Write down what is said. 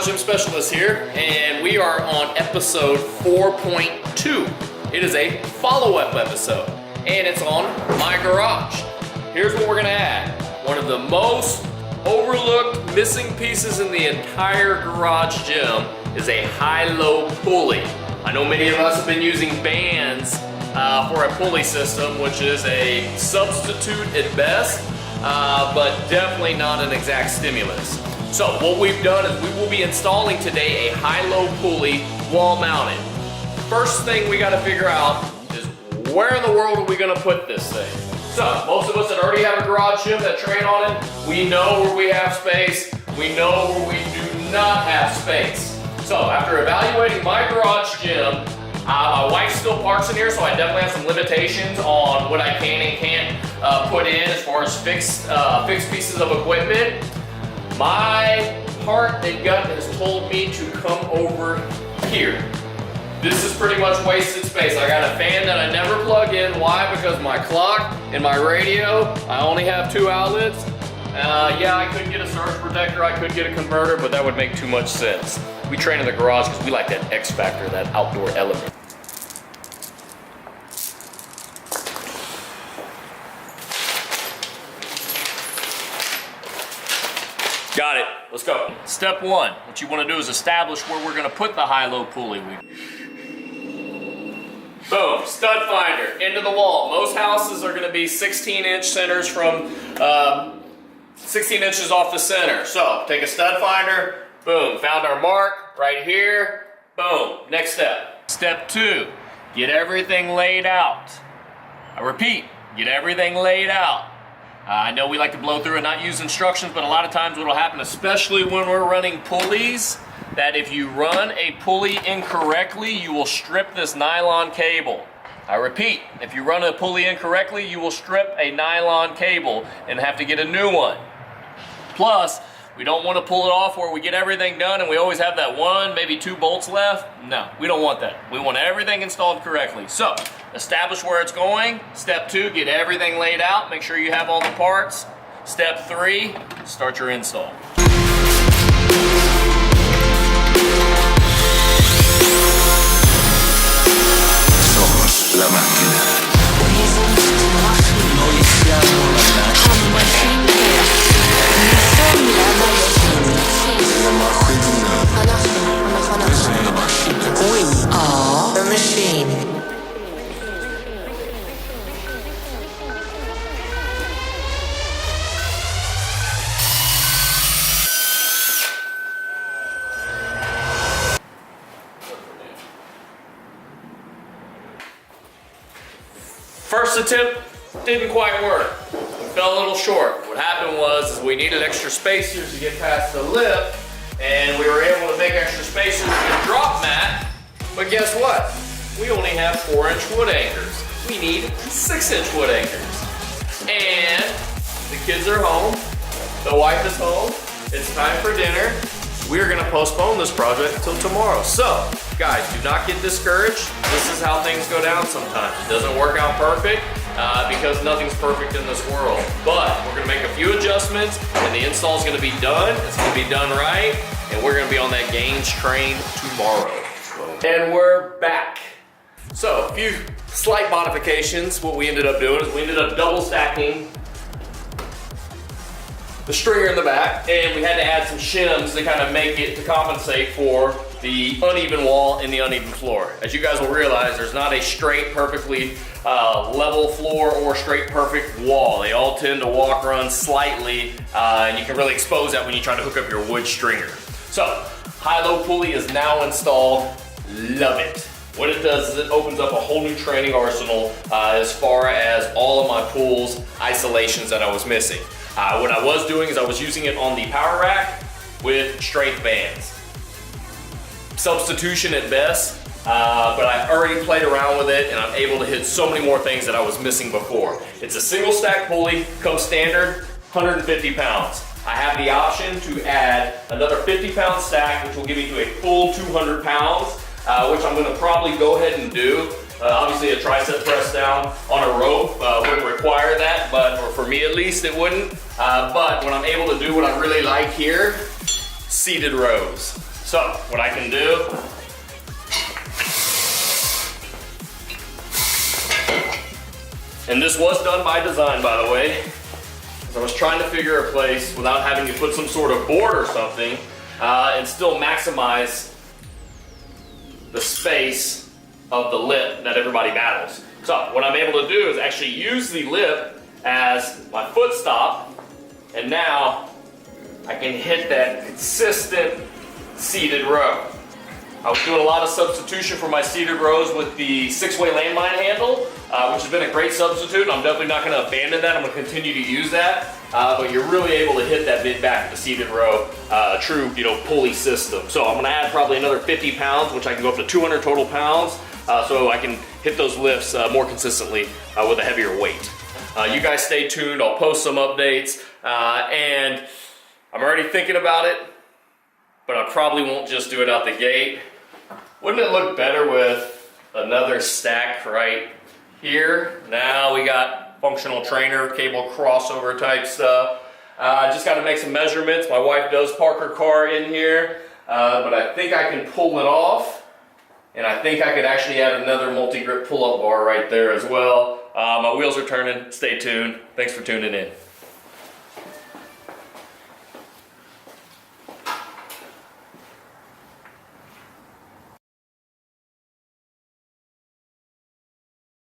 Garage Gym Specialist here, and we are on episode 4.2. It is a follow-up episode, and it's on my garage. Here's what we're gonna add. One of the most overlooked missing pieces in the entire garage gym is a high-low pulley. I know many of us have been using bands for a pulley system, which is a substitute at best, but definitely not an exact stimulus. So what we've done is we will be installing today a high-low pulley wall mounted. First thing we gotta figure out is where in the world are we gonna put this thing? So most of us that already have a garage gym that train on it, we know where we have space, we know where we do not have space. So after evaluating my garage gym, my wife still parks in here, so I definitely have some limitations on what I can and can't put in as far as fixed pieces of equipment. My heart and gut has told me to come over here. This is pretty much wasted space. I got a fan that I never plug in. Why? Because my clock and my radio, I only have 2 outlets. Yeah, I could get a surge protector, I could get a converter, but that would make too much sense. We train in the garage because we like that X factor, that outdoor element. Got it, let's go. Step 1, what you want to do is establish where we're going to put the high-low pulley. Boom, stud finder, into the wall. Most houses are going to be 16-inch centers from 16 inches off the center. So take a stud finder, boom, found our mark right here, boom. Next step. Step 2, get everything laid out. I repeat, get everything laid out. I know we like to blow through and not use instructions, but a lot of times what will happen, especially when we're running pulleys, that if you run a pulley incorrectly, you will strip this nylon cable. I repeat, if you run a pulley incorrectly, you will strip a nylon cable and have to get a new one. Plus, we don't want to pull it off where we get everything done and we always have that 1, maybe 2 bolts left. No, we don't want that. We want everything installed correctly. So, establish where it's going. Step 2, get everything laid out. Make sure you have all the parts. Step 3, start your install. Somos la máquina. Noi siamo la macchina. We are the machine. First attempt didn't quite work. We fell a little short. What happened was we needed extra spacers to get past the lip, and we were able to make extra spacers with a drop mat. But guess what? We only have 4-inch wood anchors. We need 6-inch wood anchors. And the kids are home. The wife is home. It's time for dinner. We're gonna postpone this project until tomorrow. So, guys, do not get discouraged. This is how things go down sometimes. It doesn't work out perfect because nothing's perfect in this world. But we're gonna make a few adjustments and the install's gonna be done. It's gonna be done right. And we're gonna be on that gains train tomorrow. And we're back. So, a few slight modifications. What we ended up doing is we ended up double stacking the stringer in the back, and we had to add some shims to kind of make it to compensate for the uneven wall and the uneven floor. As you guys will realize, there's not a straight, perfectly level floor or straight, perfect wall. They all tend to walk around slightly, and you can really expose that when you try to hook up your wood stringer. So, high-low pulley is now installed. Love it. What it does is it opens up a whole new training arsenal as far as all of my pulls isolations that I was missing. What I was doing is I was using it on the power rack with strength bands. Substitution at best, but I've already played around with it and I'm able to hit so many more things that I was missing before. It's a single stack pulley, comes standard, 150 pounds. I have the option to add another 50-pound stack, which will give me to a full 200 pounds, which I'm gonna probably go ahead and do. Obviously a tricep press down on a rope wouldn't require that, but or for me at least it wouldn't. But what I'm able to do, what I really like here, seated rows. So what I can do, and this was done by design, by the way, is I was trying to figure a place without having to put some sort of board or something and still maximize the space of the lip that everybody battles. So what I'm able to do is actually use the lip as my foot stop, and now I can hit that consistent seated row. I was doing a lot of substitution for my seated rows with the 6-way landmine handle, which has been a great substitute. I'm definitely not going to abandon that. I'm going to continue to use that. But you're really able to hit that mid back of the seated row, true, pulley system. So I'm going to add probably another 50 pounds, which I can go up to 200 total pounds, so I can hit those lifts more consistently with a heavier weight. You guys stay tuned. I'll post some updates, and I'm already thinking about it, but I probably won't just do it out the gate. Wouldn't it look better with another stack right here? Now we got functional trainer, cable crossover type stuff. Just got to make some measurements. My wife does park her car in here, but I think I can pull it off, and I think I could actually add another multi-grip pull-up bar right there as well. My wheels are turning. Stay tuned. Thanks for tuning in.